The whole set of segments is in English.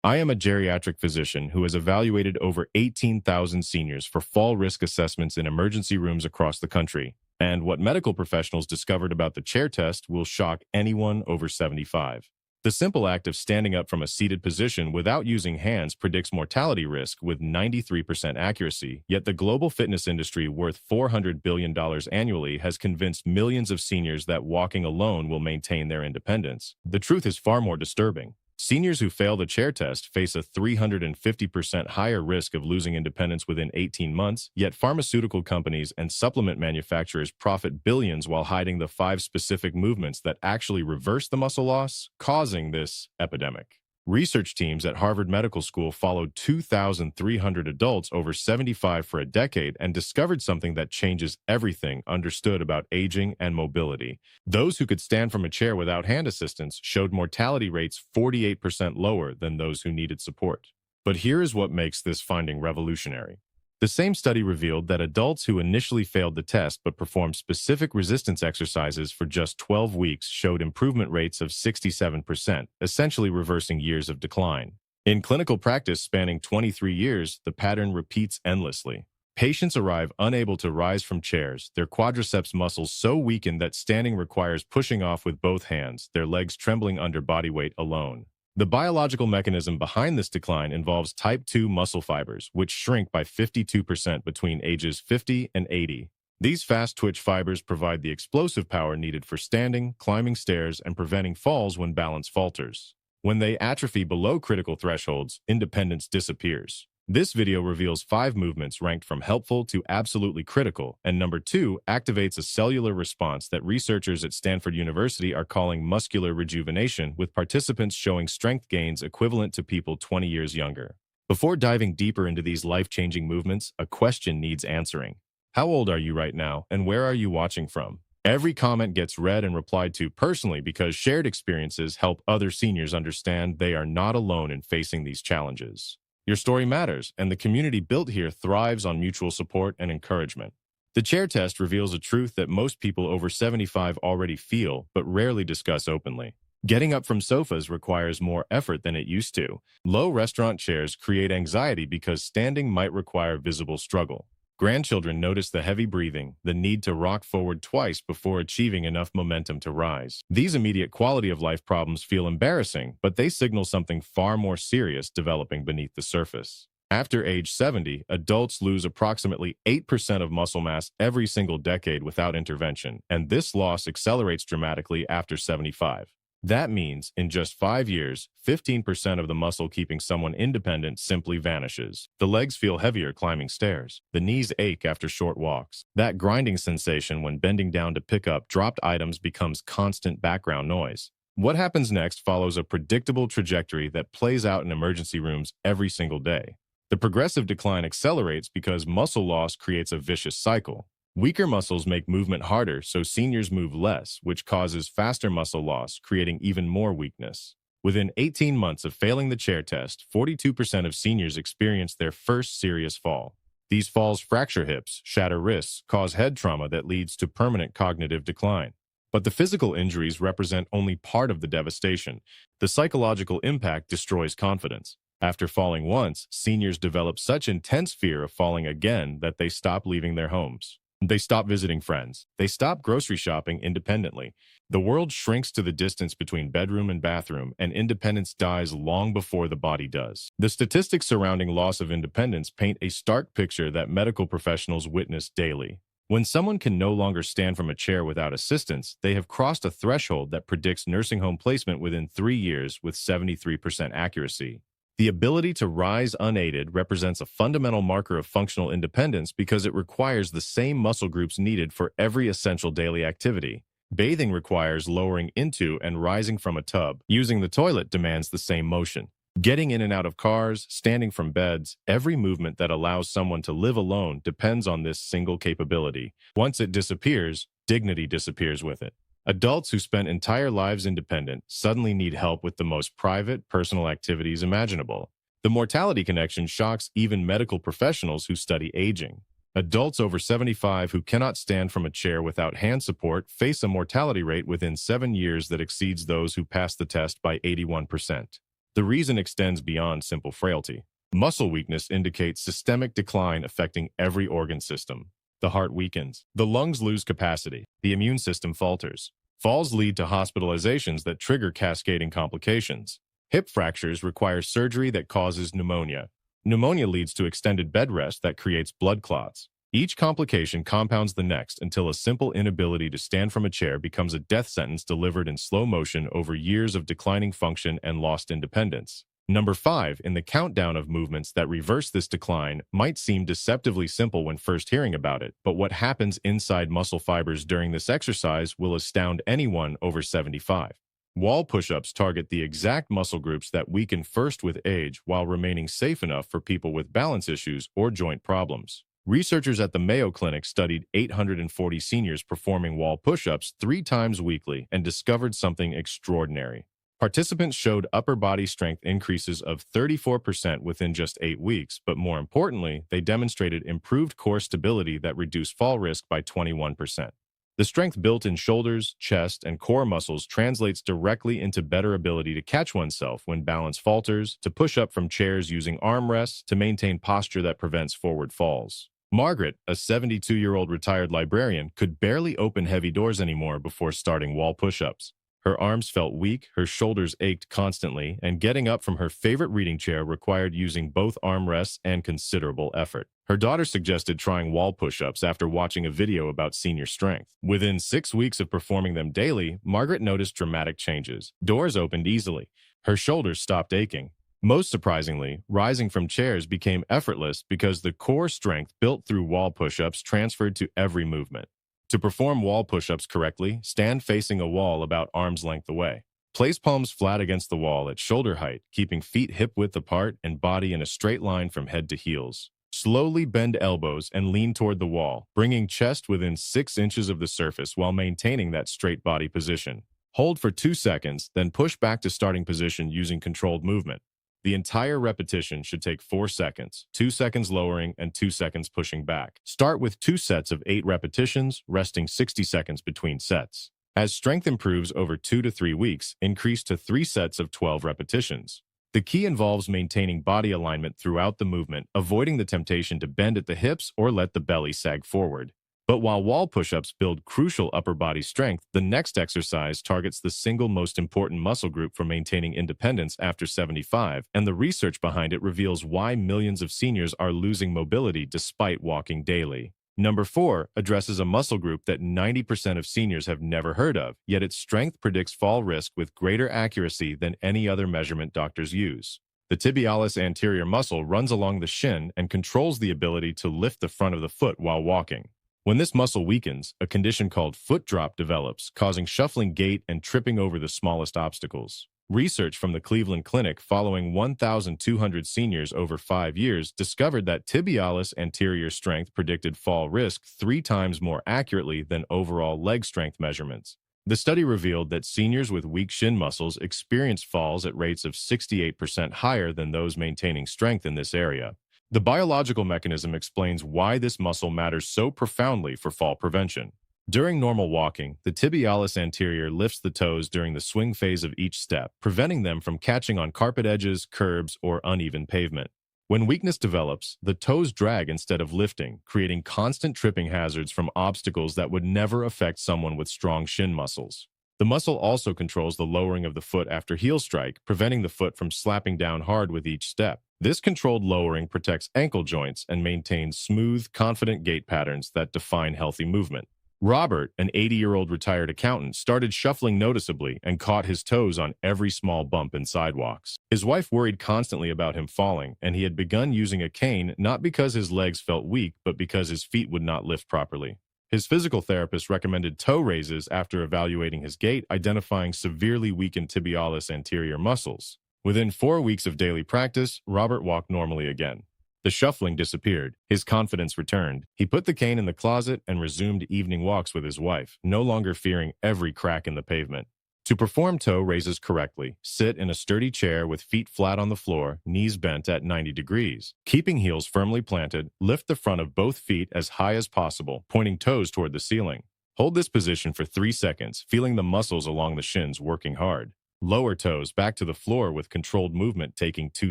I am a geriatric physician who has evaluated over 18,000 seniors for fall risk assessments in emergency rooms across the country. And what medical professionals discovered about the chair test will shock anyone over 75. The simple act of standing up from a seated position without using hands predicts mortality risk with 93% accuracy, yet the global fitness industry worth $400 billion annually has convinced millions of seniors that walking alone will maintain their independence. The truth is far more disturbing. Seniors who fail the chair test face a 350% higher risk of losing independence within 18 months, yet pharmaceutical companies and supplement manufacturers profit billions while hiding the 5 specific movements that actually reverse the muscle loss, causing this epidemic. Research teams at Harvard Medical School followed 2,300 adults over 75 for a decade and discovered something that changes everything understood about aging and mobility. Those who could stand from a chair without hand assistance showed mortality rates 48% lower than those who needed support. But here is what makes this finding revolutionary. The same study revealed that adults who initially failed the test but performed specific resistance exercises for just 12 weeks showed improvement rates of 67%, essentially reversing years of decline. In clinical practice spanning 23 years, the pattern repeats endlessly. Patients arrive unable to rise from chairs, their quadriceps muscles so weakened that standing requires pushing off with both hands, their legs trembling under body weight alone. The biological mechanism behind this decline involves type 2 muscle fibers, which shrink by 52% between ages 50 and 80. These fast-twitch fibers provide the explosive power needed for standing, climbing stairs, and preventing falls when balance falters. When they atrophy below critical thresholds, independence disappears. This video reveals 5 movements ranked from helpful to absolutely critical, and number 2 activates a cellular response that researchers at Stanford University are calling muscular rejuvenation, with participants showing strength gains equivalent to people 20 years younger. Before diving deeper into these life-changing movements, a question needs answering. How old are you right now, and where are you watching from? Every comment gets read and replied to personally because shared experiences help other seniors understand they are not alone in facing these challenges. Your story matters, and the community built here thrives on mutual support and encouragement. The chair test reveals a truth that most people over 75 already feel, but rarely discuss openly. Getting up from sofas requires more effort than it used to. Low restaurant chairs create anxiety because standing might require visible struggle. Grandchildren notice the heavy breathing, the need to rock forward twice before achieving enough momentum to rise. These immediate quality of life problems feel embarrassing, but they signal something far more serious developing beneath the surface. After age 70, adults lose approximately 8% of muscle mass every single decade without intervention, and this loss accelerates dramatically after 75. That means, in just 5 years, 15% of the muscle keeping someone independent simply vanishes. The legs feel heavier climbing stairs. The knees ache after short walks. That grinding sensation when bending down to pick up dropped items becomes constant background noise. What happens next follows a predictable trajectory that plays out in emergency rooms every single day. The progressive decline accelerates because muscle loss creates a vicious cycle. Weaker muscles make movement harder, so seniors move less, which causes faster muscle loss, creating even more weakness. Within 18 months of failing the chair test, 42% of seniors experience their first serious fall. These falls fracture hips, shatter wrists, cause head trauma that leads to permanent cognitive decline. But the physical injuries represent only part of the devastation. The psychological impact destroys confidence. After falling once, seniors develop such intense fear of falling again that they stop leaving their homes. They stop visiting friends. They stop grocery shopping independently. The world shrinks to the distance between bedroom and bathroom, and independence dies long before the body does. The statistics surrounding loss of independence paint a stark picture that medical professionals witness daily. When someone can no longer stand from a chair without assistance, they have crossed a threshold that predicts nursing home placement within 3 years with 73% accuracy. The ability to rise unaided represents a fundamental marker of functional independence because it requires the same muscle groups needed for every essential daily activity. Bathing requires lowering into and rising from a tub. Using the toilet demands the same motion. Getting in and out of cars, standing from beds, every movement that allows someone to live alone depends on this single capability. Once it disappears, dignity disappears with it. Adults who spent entire lives independent suddenly need help with the most private, personal activities imaginable. The mortality connection shocks even medical professionals who study aging. Adults over 75 who cannot stand from a chair without hand support face a mortality rate within 7 years that exceeds those who pass the test by 81%. The reason extends beyond simple frailty. Muscle weakness indicates systemic decline affecting every organ system. The heart weakens. The lungs lose capacity. The immune system falters. Falls lead to hospitalizations that trigger cascading complications. Hip fractures require surgery that causes pneumonia. Pneumonia leads to extended bed rest that creates blood clots. Each complication compounds the next until a simple inability to stand from a chair becomes a death sentence delivered in slow motion over years of declining function and lost independence. Number 5 in the countdown of movements that reverse this decline might seem deceptively simple when first hearing about it, but what happens inside muscle fibers during this exercise will astound anyone over 75. Wall push-ups target the exact muscle groups that weaken first with age while remaining safe enough for people with balance issues or joint problems. Researchers at the Mayo Clinic studied 840 seniors performing wall push-ups 3 times weekly and discovered something extraordinary. Participants showed upper body strength increases of 34% within just 8 weeks, but more importantly, they demonstrated improved core stability that reduced fall risk by 21%. The strength built in shoulders, chest, and core muscles translates directly into better ability to catch oneself when balance falters, to push up from chairs using armrests, to maintain posture that prevents forward falls. Margaret, a 72-year-old retired librarian, could barely open heavy doors anymore before starting wall push-ups. Her arms felt weak, her shoulders ached constantly, and getting up from her favorite reading chair required using both armrests and considerable effort. Her daughter suggested trying wall push-ups after watching a video about senior strength. Within 6 weeks of performing them daily, Margaret noticed dramatic changes. Doors opened easily. Her shoulders stopped aching. Most surprisingly, rising from chairs became effortless because the core strength built through wall push-ups transferred to every movement. To perform wall push-ups correctly, stand facing a wall about arm's length away. Place palms flat against the wall at shoulder height, keeping feet hip-width apart and body in a straight line from head to heels. Slowly bend elbows and lean toward the wall, bringing chest within 6 inches of the surface while maintaining that straight body position. Hold for 2 seconds, then push back to starting position using controlled movement. The entire repetition should take 4 seconds, 2 seconds lowering and 2 seconds pushing back. Start with 2 sets of 8 repetitions, resting 60 seconds between sets. As strength improves over 2 to 3 weeks, increase to 3 sets of 12 repetitions. The key involves maintaining body alignment throughout the movement, avoiding the temptation to bend at the hips or let the belly sag forward. But while wall push-ups build crucial upper body strength, the next exercise targets the single most important muscle group for maintaining independence after 75, and the research behind it reveals why millions of seniors are losing mobility despite walking daily. Number 4 addresses a muscle group that 90% of seniors have never heard of, yet its strength predicts fall risk with greater accuracy than any other measurement doctors use. The tibialis anterior muscle runs along the shin and controls the ability to lift the front of the foot while walking. When this muscle weakens, a condition called foot drop develops, causing shuffling gait and tripping over the smallest obstacles. Research from the Cleveland Clinic following 1,200 seniors over 5 years discovered that tibialis anterior strength predicted fall risk 3 times more accurately than overall leg strength measurements. The study revealed that seniors with weak shin muscles experienced falls at rates of 68% higher than those maintaining strength in this area. The biological mechanism explains why this muscle matters so profoundly for fall prevention. During normal walking, the tibialis anterior lifts the toes during the swing phase of each step, preventing them from catching on carpet edges, curbs, or uneven pavement. When weakness develops, the toes drag instead of lifting, creating constant tripping hazards from obstacles that would never affect someone with strong shin muscles. The muscle also controls the lowering of the foot after heel strike, preventing the foot from slapping down hard with each step. This controlled lowering protects ankle joints and maintains smooth, confident gait patterns that define healthy movement. Robert, an 80-year-old retired accountant, started shuffling noticeably and caught his toes on every small bump in sidewalks. His wife worried constantly about him falling, and he had begun using a cane not because his legs felt weak, but because his feet would not lift properly. His physical therapist recommended toe raises after evaluating his gait, identifying severely weakened tibialis anterior muscles. Within 4 weeks of daily practice, Robert walked normally again. The shuffling disappeared. His confidence returned. He put the cane in the closet and resumed evening walks with his wife, no longer fearing every crack in the pavement. To perform toe raises correctly, sit in a sturdy chair with feet flat on the floor, knees bent at 90 degrees. Keeping heels firmly planted, lift the front of both feet as high as possible, pointing toes toward the ceiling. Hold this position for 3 seconds, feeling the muscles along the shins working hard. Lower toes back to the floor with controlled movement taking 2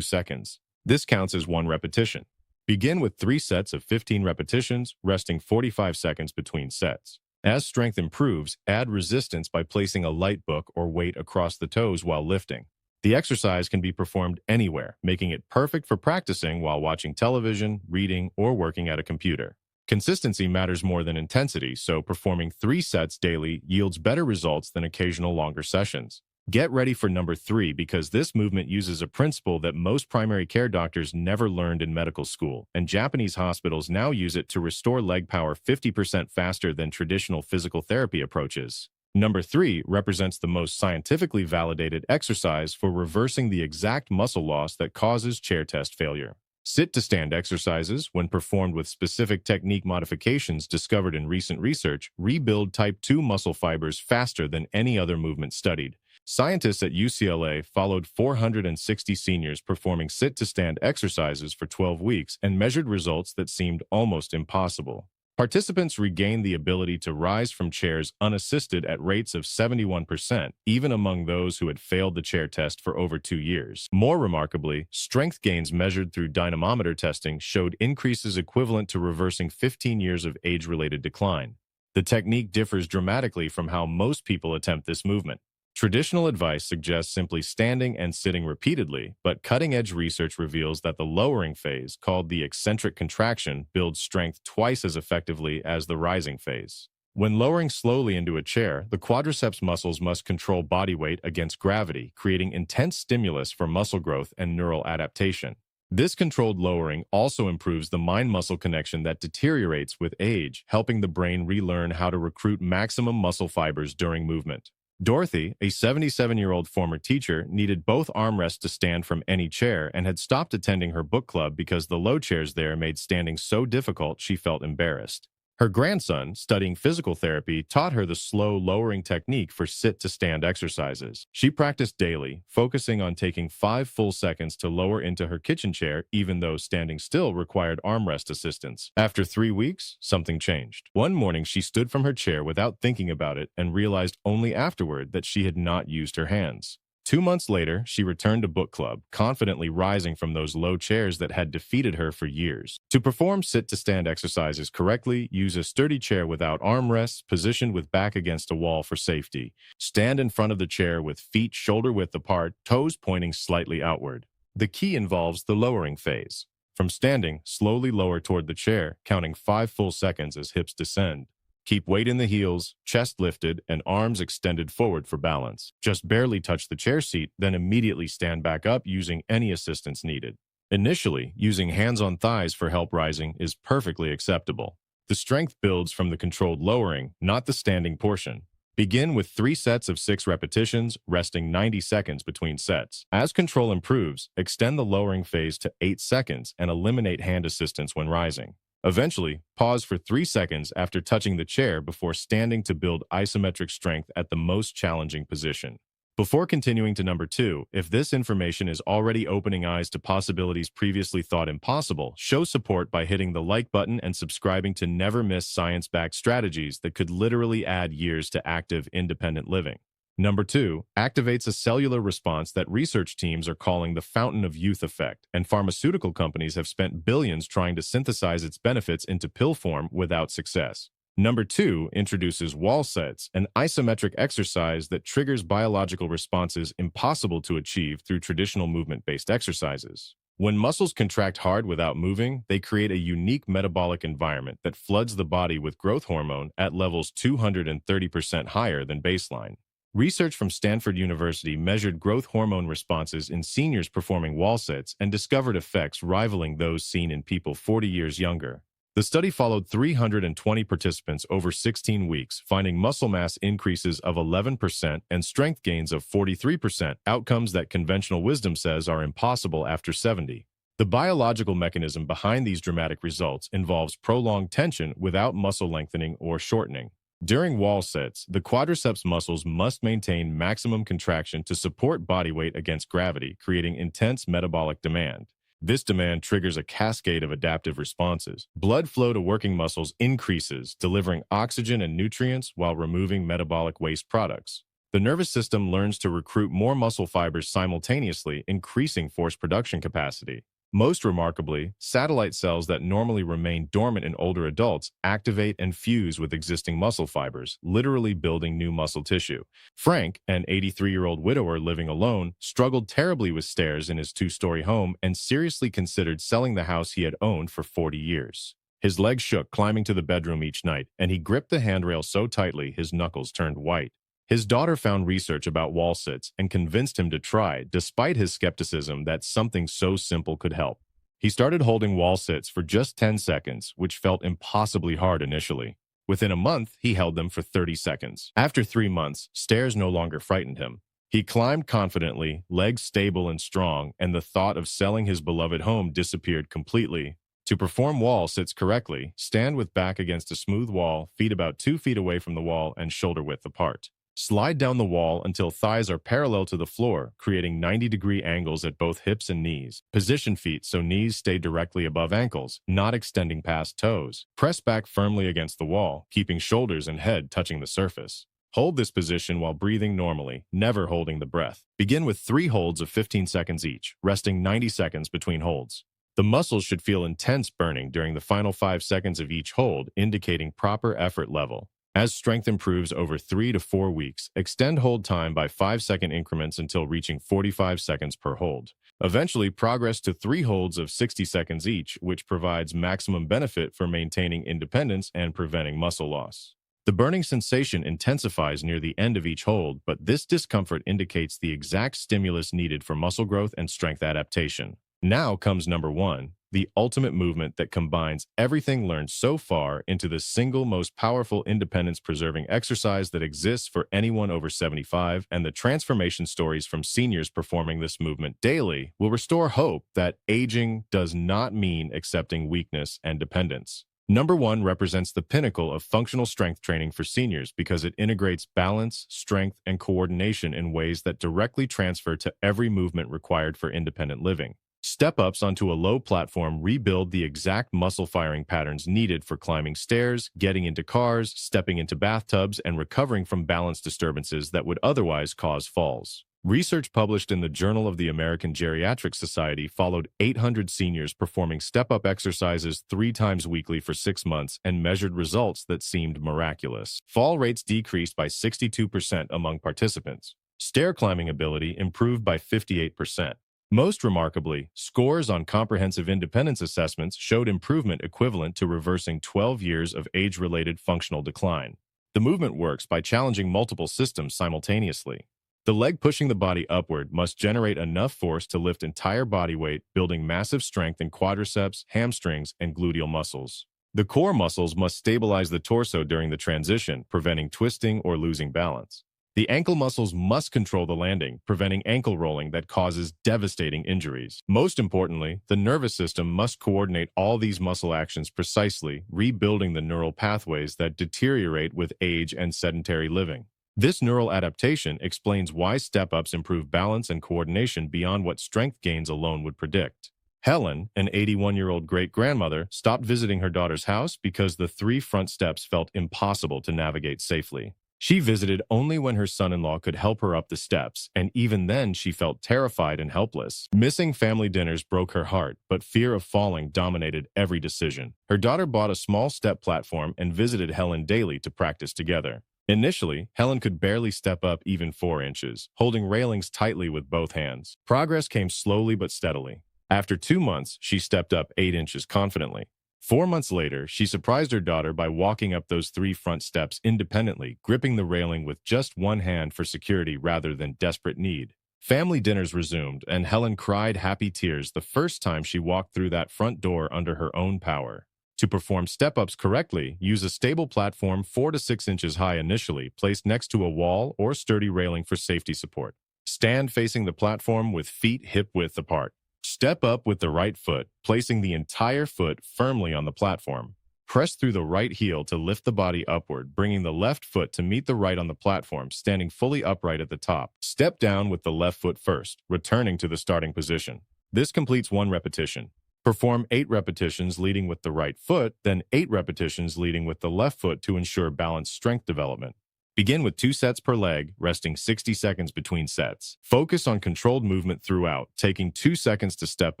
seconds. This counts as 1 repetition. Begin with 3 sets of 15 repetitions, resting 45 seconds between sets. As strength improves, add resistance by placing a light book or weight across the toes while lifting. The exercise can be performed anywhere, making it perfect for practicing while watching television, reading, or working at a computer. Consistency matters more than intensity, so performing 3 sets daily yields better results than occasional longer sessions. Get ready for number 3 because this movement uses a principle that most primary care doctors never learned in medical school, and Japanese hospitals now use it to restore leg power 50% faster than traditional physical therapy approaches. Number 3 represents the most scientifically validated exercise for reversing the exact muscle loss that causes chair test failure. Sit-to-stand exercises, when performed with specific technique modifications discovered in recent research, rebuild type 2 muscle fibers faster than any other movement studied. Scientists at UCLA followed 460 seniors performing sit-to-stand exercises for 12 weeks and measured results that seemed almost impossible. Participants regained the ability to rise from chairs unassisted at rates of 71%, even among those who had failed the chair test for over 2 years. More remarkably, strength gains measured through dynamometer testing showed increases equivalent to reversing 15 years of age-related decline. The technique differs dramatically from how most people attempt this movement. Traditional advice suggests simply standing and sitting repeatedly, but cutting-edge research reveals that the lowering phase, called the eccentric contraction, builds strength twice as effectively as the rising phase. When lowering slowly into a chair, the quadriceps muscles must control body weight against gravity, creating intense stimulus for muscle growth and neural adaptation. This controlled lowering also improves the mind-muscle connection that deteriorates with age, helping the brain relearn how to recruit maximum muscle fibers during movement. Dorothy, a 77-year-old former teacher, needed both armrests to stand from any chair and had stopped attending her book club because the low chairs there made standing so difficult she felt embarrassed. Her grandson, studying physical therapy, taught her the slow lowering technique for sit-to-stand exercises. She practiced daily, focusing on taking 5 full seconds to lower into her kitchen chair, even though standing still required armrest assistance. After 3 weeks, something changed. One morning, she stood from her chair without thinking about it and realized only afterward that she had not used her hands. 2 months later, she returned to book club, confidently rising from those low chairs that had defeated her for years. To perform sit-to-stand exercises correctly, use a sturdy chair without armrests, positioned with back against a wall for safety. Stand in front of the chair with feet shoulder-width apart, toes pointing slightly outward. The key involves the lowering phase. From standing, slowly lower toward the chair, counting 5 full seconds as hips descend. Keep weight in the heels, chest lifted, and arms extended forward for balance. Just barely touch the chair seat, then immediately stand back up using any assistance needed. Initially, using hands on thighs for help rising is perfectly acceptable. The strength builds from the controlled lowering, not the standing portion. Begin with 3 sets of 6 repetitions, resting 90 seconds between sets. As control improves, extend the lowering phase to 8 seconds and eliminate hand assistance when rising. Eventually, pause for 3 seconds after touching the chair before standing to build isometric strength at the most challenging position. Before continuing to number 2, if this information is already opening eyes to possibilities previously thought impossible, show support by hitting the like button and subscribing to never miss science-backed strategies that could literally add years to active, independent living. Number 2, activates a cellular response that research teams are calling the fountain of youth effect, and pharmaceutical companies have spent billions trying to synthesize its benefits into pill form without success. Number 2 introduces wall sets, an isometric exercise that triggers biological responses impossible to achieve through traditional movement-based exercises. When muscles contract hard without moving, they create a unique metabolic environment that floods the body with growth hormone at levels 230% higher than baseline. Research from Stanford University measured growth hormone responses in seniors performing wall sits and discovered effects rivaling those seen in people 40 years younger. The study followed 320 participants over 16 weeks, finding muscle mass increases of 11% and strength gains of 43%, outcomes that conventional wisdom says are impossible after 70. The biological mechanism behind these dramatic results involves prolonged tension without muscle lengthening or shortening. During wall sits, the quadriceps muscles must maintain maximum contraction to support body weight against gravity, creating intense metabolic demand. This demand triggers a cascade of adaptive responses. Blood flow to working muscles increases, delivering oxygen and nutrients while removing metabolic waste products. The nervous system learns to recruit more muscle fibers simultaneously, increasing force production capacity. Most remarkably, satellite cells that normally remain dormant in older adults activate and fuse with existing muscle fibers, literally building new muscle tissue. Frank, an 83-year-old widower living alone, struggled terribly with stairs in his two-story home and seriously considered selling the house he had owned for 40 years. His legs shook climbing to the bedroom each night, and he gripped the handrail so tightly his knuckles turned white. His daughter found research about wall sits and convinced him to try, despite his skepticism that something so simple could help. He started holding wall sits for just 10 seconds, which felt impossibly hard initially. Within a month, he held them for 30 seconds. After 3 months, stairs no longer frightened him. He climbed confidently, legs stable and strong, and the thought of selling his beloved home disappeared completely. To perform wall sits correctly, stand with back against a smooth wall, feet about 2 feet away from the wall and shoulder width apart. Slide down the wall until thighs are parallel to the floor, creating 90-degree angles at both hips and knees. Position feet so knees stay directly above ankles, not extending past toes. Press back firmly against the wall, keeping shoulders and head touching the surface. Hold this position while breathing normally, never holding the breath. Begin with 3 holds of 15 seconds each, resting 90 seconds between holds. The muscles should feel intense burning during the final 5 seconds of each hold, indicating proper effort level. As strength improves over 3 to 4 weeks, extend hold time by 5-second increments until reaching 45 seconds per hold. Eventually, progress to 3 holds of 60 seconds each, which provides maximum benefit for maintaining independence and preventing muscle loss. The burning sensation intensifies near the end of each hold, but this discomfort indicates the exact stimulus needed for muscle growth and strength adaptation. Now comes number 1. The ultimate movement that combines everything learned so far into the single most powerful independence-preserving exercise that exists for anyone over 75, and the transformation stories from seniors performing this movement daily will restore hope that aging does not mean accepting weakness and dependence. Number 1 represents the pinnacle of functional strength training for seniors because it integrates balance, strength, and coordination in ways that directly transfer to every movement required for independent living. Step-ups onto a low platform rebuild the exact muscle firing patterns needed for climbing stairs, getting into cars, stepping into bathtubs, and recovering from balance disturbances that would otherwise cause falls. Research published in the Journal of the American Geriatric Society followed 800 seniors performing step-up exercises 3 times weekly for 6 months and measured results that seemed miraculous. Fall rates decreased by 62% among participants. Stair climbing ability improved by 58%. Most remarkably, scores on comprehensive independence assessments showed improvement equivalent to reversing 12 years of age-related functional decline. The movement works by challenging multiple systems simultaneously. The leg pushing the body upward must generate enough force to lift entire body weight, building massive strength in quadriceps, hamstrings, and gluteal muscles. The core muscles must stabilize the torso during the transition, preventing twisting or losing balance. The ankle muscles must control the landing, preventing ankle rolling that causes devastating injuries. Most importantly, the nervous system must coordinate all these muscle actions precisely, rebuilding the neural pathways that deteriorate with age and sedentary living. This neural adaptation explains why step-ups improve balance and coordination beyond what strength gains alone would predict. Helen, an 81-year-old great-grandmother, stopped visiting her daughter's house because the 3 front steps felt impossible to navigate safely. She visited only when her son-in-law could help her up the steps, and even then she felt terrified and helpless. Missing family dinners broke her heart, but fear of falling dominated every decision. Her daughter bought a small step platform and visited Helen daily to practice together. Initially, Helen could barely step up even 4 inches, holding railings tightly with both hands. Progress came slowly but steadily. After 2 months, she stepped up 8 inches confidently. 4 months later, she surprised her daughter by walking up those 3 front steps independently, gripping the railing with just one hand for security rather than desperate need. Family dinners resumed, and Helen cried happy tears the first time she walked through that front door under her own power. To perform step-ups correctly, use a stable platform 4 to 6 inches high initially, placed next to a wall or sturdy railing for safety support. Stand facing the platform with feet hip-width apart. Step up with the right foot, placing the entire foot firmly on the platform. Press through the right heel to lift the body upward, bringing the left foot to meet the right on the platform, standing fully upright at the top. Step down with the left foot first, returning to the starting position. This completes 1 repetition. Perform 8 repetitions leading with the right foot, then 8 repetitions leading with the left foot to ensure balanced strength development. Begin with 2 sets per leg, resting 60 seconds between sets. Focus on controlled movement throughout, taking 2 seconds to step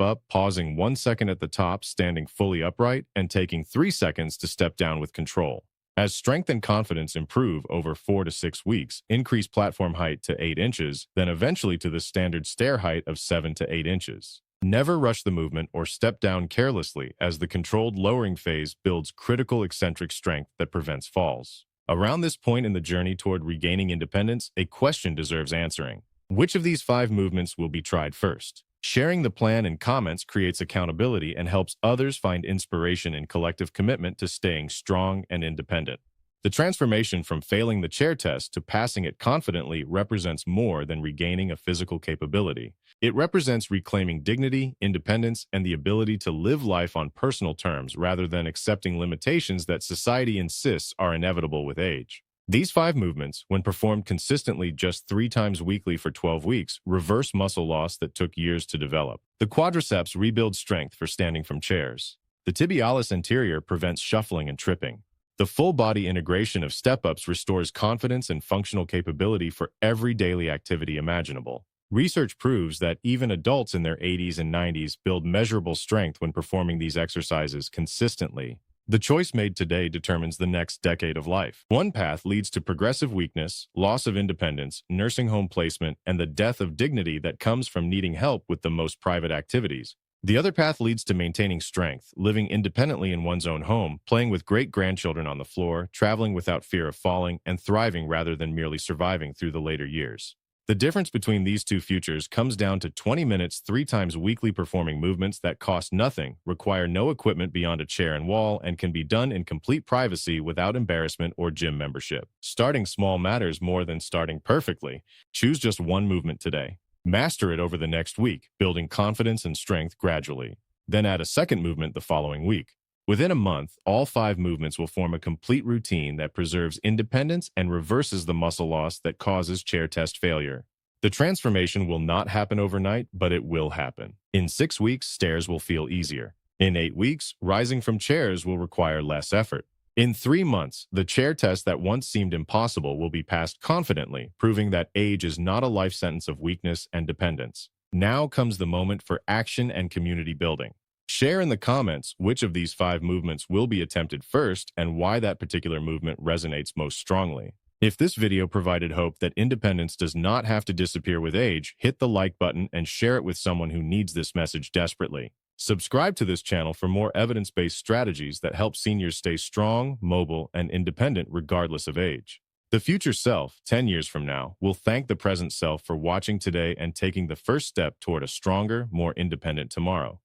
up, pausing 1 second at the top, standing fully upright, and taking 3 seconds to step down with control. As strength and confidence improve over 4 to 6 weeks, increase platform height to 8 inches, then eventually to the standard stair height of 7 to 8 inches. Never rush the movement or step down carelessly, as the controlled lowering phase builds critical eccentric strength that prevents falls. Around this point in the journey toward regaining independence, a question deserves answering. Which of these 5 movements will be tried first? Sharing the plan in comments creates accountability and helps others find inspiration in collective commitment to staying strong and independent. The transformation from failing the chair test to passing it confidently represents more than regaining a physical capability. It represents reclaiming dignity, independence, and the ability to live life on personal terms rather than accepting limitations that society insists are inevitable with age. These 5 movements, when performed consistently just 3 times weekly for 12 weeks, reverse muscle loss that took years to develop. The quadriceps rebuilds strength for standing from chairs. The tibialis anterior prevents shuffling and tripping. The full-body integration of step-ups restores confidence and functional capability for every daily activity imaginable. Research proves that even adults in their 80s and 90s build measurable strength when performing these exercises consistently. The choice made today determines the next decade of life. One path leads to progressive weakness, loss of independence, nursing home placement, and the death of dignity that comes from needing help with the most private activities. The other path leads to maintaining strength, living independently in one's own home, playing with great-grandchildren on the floor, traveling without fear of falling, and thriving rather than merely surviving through the later years. The difference between these two futures comes down to 20 minutes 3 times weekly performing movements that cost nothing, require no equipment beyond a chair and wall, and can be done in complete privacy without embarrassment or gym membership. Starting small matters more than starting perfectly. Choose just one movement today. Master it over the next week, building confidence and strength gradually. Then add a second movement the following week. Within a month, all 5 movements will form a complete routine that preserves independence and reverses the muscle loss that causes chair test failure. The transformation will not happen overnight, but it will happen. In 6 weeks, stairs will feel easier. In 8 weeks, rising from chairs will require less effort. In 3 months, the chair test that once seemed impossible will be passed confidently, proving that age is not a life sentence of weakness and dependence. Now comes the moment for action and community building. Share in the comments which of these 5 movements will be attempted first and why that particular movement resonates most strongly. If this video provided hope that independence does not have to disappear with age, hit the like button and share it with someone who needs this message desperately. Subscribe to this channel for more evidence-based strategies that help seniors stay strong, mobile, and independent regardless of age. The future self, 10 years from now, will thank the present self for watching today and taking the first step toward a stronger, more independent tomorrow.